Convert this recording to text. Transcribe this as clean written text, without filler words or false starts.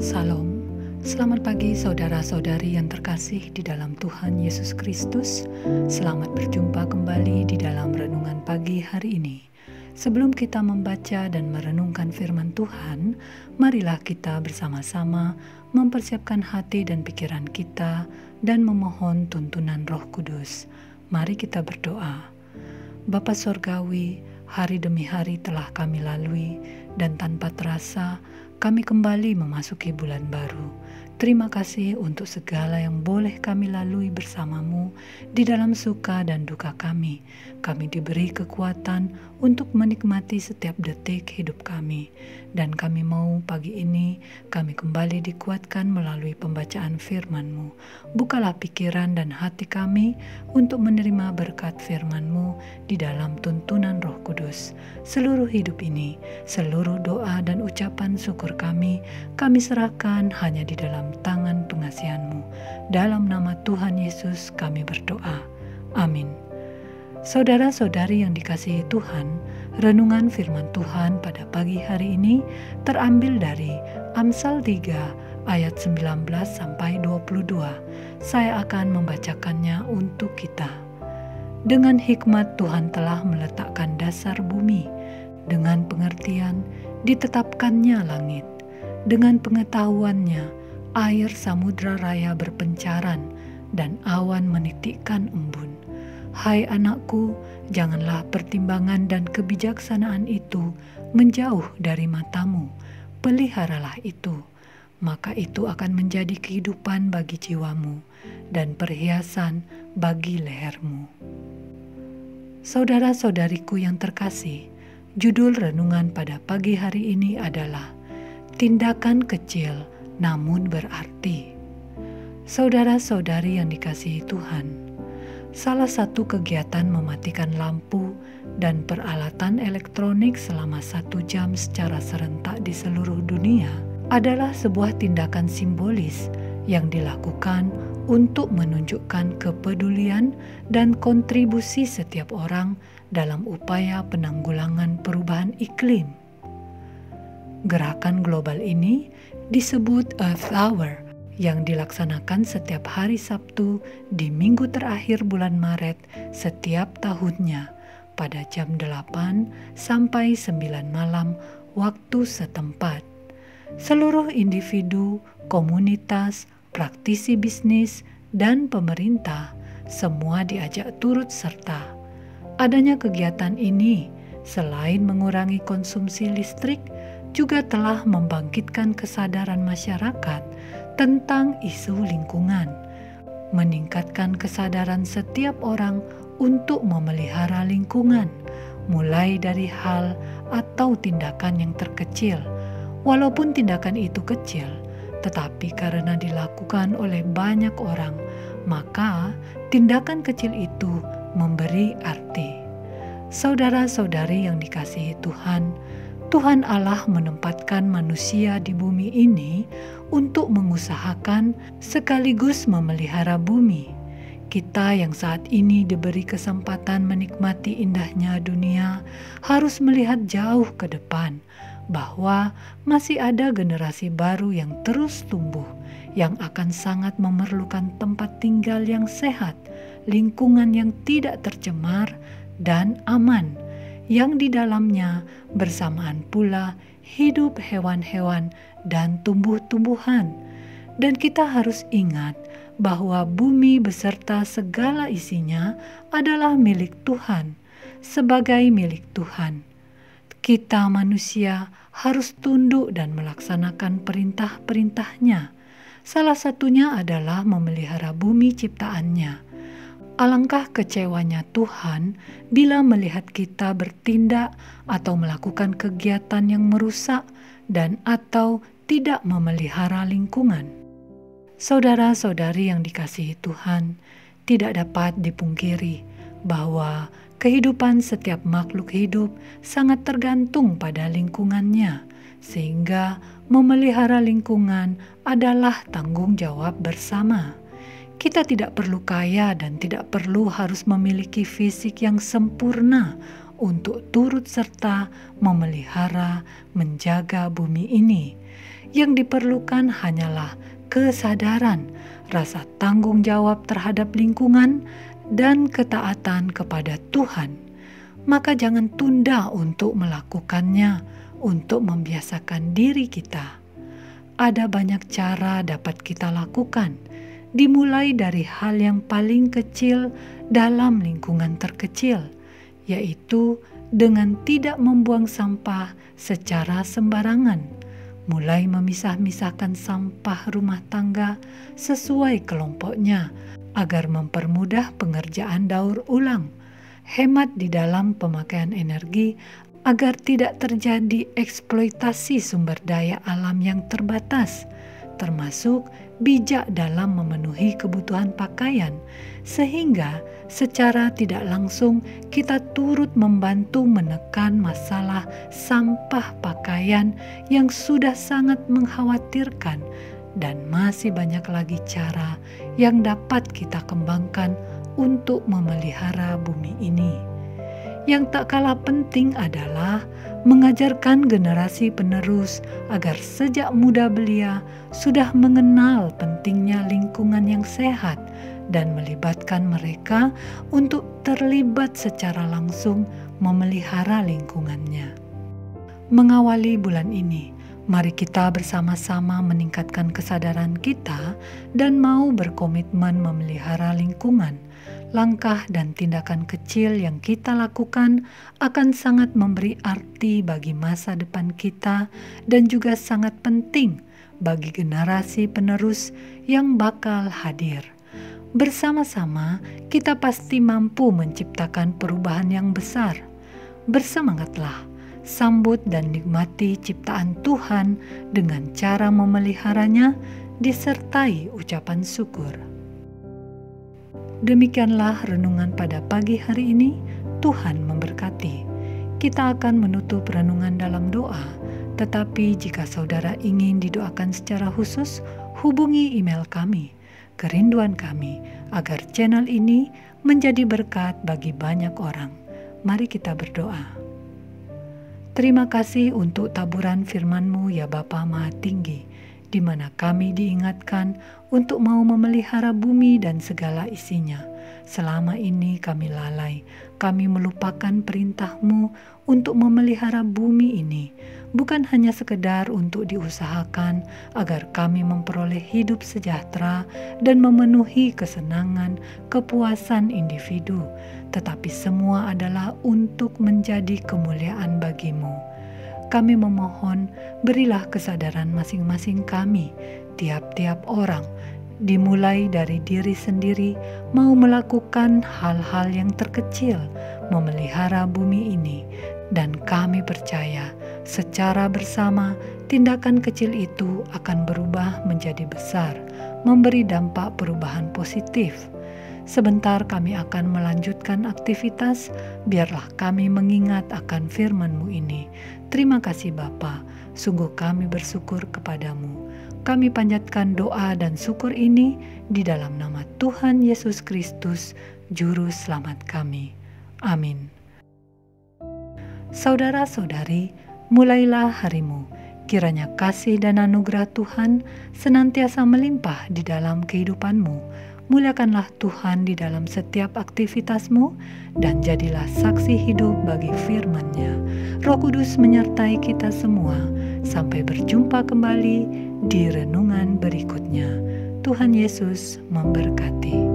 Salam, selamat pagi saudara-saudari yang terkasih di dalam Tuhan Yesus Kristus. Selamat berjumpa kembali di dalam renungan pagi hari ini. Sebelum kita membaca dan merenungkan firman Tuhan, marilah kita bersama-sama mempersiapkan hati dan pikiran kita dan memohon tuntunan Roh Kudus. Mari kita berdoa. Bapa Sorgawi, hari demi hari telah kami lalui dan tanpa terasa kami kembali memasuki bulan baru. Terima kasih untuk segala yang boleh kami lalui bersamamu di dalam suka dan duka kami. Kami diberi kekuatan untuk menikmati setiap detik hidup kami. Dan kami mau pagi ini kami kembali dikuatkan melalui pembacaan firman-Mu. Bukalah pikiran dan hati kami untuk menerima berkat firman-Mu di dalam tuntunan Roh Kudus. Seluruh hidup ini, seluruh doa dan ucapan syukur kami serahkan hanya di dalam tangan pengasihan-Mu. Dalam nama Tuhan Yesus kami berdoa. Amin. Saudara-saudari yang dikasihi Tuhan, renungan firman Tuhan pada pagi hari ini terambil dari Amsal 3 ayat 19 sampai 22. Saya akan membacakannya untuk kita. Dengan hikmat Tuhan telah meletakkan dasar bumi, dengan pengertian ditetapkannya langit. Dengan pengetahuannya, air samudra raya berpencaran dan awan menitikkan embun. Hai anakku, janganlah pertimbangan dan kebijaksanaan itu menjauh dari matamu. Peliharalah itu, maka itu akan menjadi kehidupan bagi jiwamu dan perhiasan bagi lehermu. Saudara-saudariku yang terkasih, judul renungan pada pagi hari ini adalah tindakan kecil namun berarti. Saudara-saudari yang dikasihi Tuhan, salah satu kegiatan mematikan lampu dan peralatan elektronik selama 1 jam secara serentak di seluruh dunia adalah sebuah tindakan simbolis yang dilakukan untuk menunjukkan kepedulian dan kontribusi setiap orang dalam upaya penanggulangan perubahan iklim. Gerakan global ini disebut Earth Hour yang dilaksanakan setiap hari Sabtu di minggu terakhir bulan Maret setiap tahunnya pada jam 8 sampai 9 malam waktu setempat. Seluruh individu, komunitas, praktisi bisnis, dan pemerintah semua diajak turut serta. Adanya kegiatan ini selain mengurangi konsumsi listrik, juga telah membangkitkan kesadaran masyarakat tentang isu lingkungan, meningkatkan kesadaran setiap orang untuk memelihara lingkungan, mulai dari hal atau tindakan yang terkecil. Walaupun tindakan itu kecil, tetapi karena dilakukan oleh banyak orang, maka tindakan kecil itu memberi arti. Saudara-saudari yang dikasihi Tuhan, Tuhan Allah menempatkan manusia di bumi ini untuk mengusahakan sekaligus memelihara bumi. Kita yang saat ini diberi kesempatan menikmati indahnya dunia harus melihat jauh ke depan bahwa masih ada generasi baru yang terus tumbuh, yang akan sangat memerlukan tempat tinggal yang sehat, lingkungan yang tidak tercemar dan aman, yang di dalamnya bersamaan pula hidup hewan-hewan dan tumbuh-tumbuhan. Dan kita harus ingat bahwa bumi beserta segala isinya adalah milik Tuhan. Sebagai milik Tuhan, kita manusia harus tunduk dan melaksanakan perintah-perintahnya. Salah satunya adalah memelihara bumi ciptaannya. Alangkah kecewanya Tuhan bila melihat kita bertindak atau melakukan kegiatan yang merusak dan atau tidak memelihara lingkungan. Saudara-saudari yang dikasihi Tuhan, tidak dapat dipungkiri bahwa kehidupan setiap makhluk hidup sangat tergantung pada lingkungannya, sehingga memelihara lingkungan adalah tanggung jawab bersama. Kita tidak perlu kaya dan tidak perlu harus memiliki fisik yang sempurna untuk turut serta memelihara, menjaga bumi ini. Yang diperlukan hanyalah kesadaran, rasa tanggung jawab terhadap lingkungan, dan ketaatan kepada Tuhan. Maka jangan tunda untuk melakukannya, untuk membiasakan diri kita. Ada banyak cara dapat kita lakukan, dimulai dari hal yang paling kecil dalam lingkungan terkecil, yaitu dengan tidak membuang sampah secara sembarangan. Mulai memisah-misahkan sampah rumah tangga sesuai kelompoknya agar mempermudah pengerjaan daur ulang, hemat di dalam pemakaian energi agar tidak terjadi eksploitasi sumber daya alam yang terbatas, termasuk bijak dalam memenuhi kebutuhan pakaian, sehingga secara tidak langsung kita turut membantu menekan masalah sampah pakaian yang sudah sangat mengkhawatirkan, dan masih banyak lagi cara yang dapat kita kembangkan untuk memelihara bumi ini. Yang tak kalah penting adalah mengajarkan generasi penerus agar sejak muda belia sudah mengenal pentingnya lingkungan yang sehat dan melibatkan mereka untuk terlibat secara langsung memelihara lingkungannya. Mengawali bulan ini, mari kita bersama-sama meningkatkan kesadaran kita dan mau berkomitmen memelihara lingkungan. Langkah dan tindakan kecil yang kita lakukan akan sangat memberi arti bagi masa depan kita dan juga sangat penting bagi generasi penerus yang bakal hadir. Bersama-sama kita pasti mampu menciptakan perubahan yang besar. Bersemangatlah, sambut dan nikmati ciptaan Tuhan dengan cara memeliharanya disertai ucapan syukur. Demikianlah renungan pada pagi hari ini. Tuhan memberkati. Kita akan menutup renungan dalam doa, tetapi jika saudara ingin didoakan secara khusus, hubungi email kami. Kerinduan kami agar channel ini menjadi berkat bagi banyak orang. Mari kita berdoa. Terima kasih untuk taburan firman-Mu ya Bapa Maha Tinggi, di mana kami diingatkan untuk mau memelihara bumi dan segala isinya. Selama ini kami lalai, kami melupakan perintah-Mu untuk memelihara bumi ini, bukan hanya sekedar untuk diusahakan agar kami memperoleh hidup sejahtera dan memenuhi kesenangan, kepuasan individu, tetapi semua adalah untuk menjadi kemuliaan bagi-Mu. Kami memohon, berilah kesadaran masing-masing kami, tiap-tiap orang, dimulai dari diri sendiri, mau melakukan hal-hal yang terkecil, memelihara bumi ini, dan kami percaya secara bersama tindakan kecil itu akan berubah menjadi besar, memberi dampak perubahan positif. Sebentar kami akan melanjutkan aktivitas, biarlah kami mengingat akan firman-Mu ini. Terima kasih Bapa, sungguh kami bersyukur kepadamu. Kami panjatkan doa dan syukur ini di dalam nama Tuhan Yesus Kristus, Juru Selamat kami. Amin. Saudara-saudari, mulailah harimu. Kiranya kasih dan anugerah Tuhan senantiasa melimpah di dalam kehidupanmu. Muliakanlah Tuhan di dalam setiap aktivitasmu dan jadilah saksi hidup bagi firman-Nya. Roh Kudus menyertai kita semua. Sampai berjumpa kembali di renungan berikutnya. Tuhan Yesus memberkati.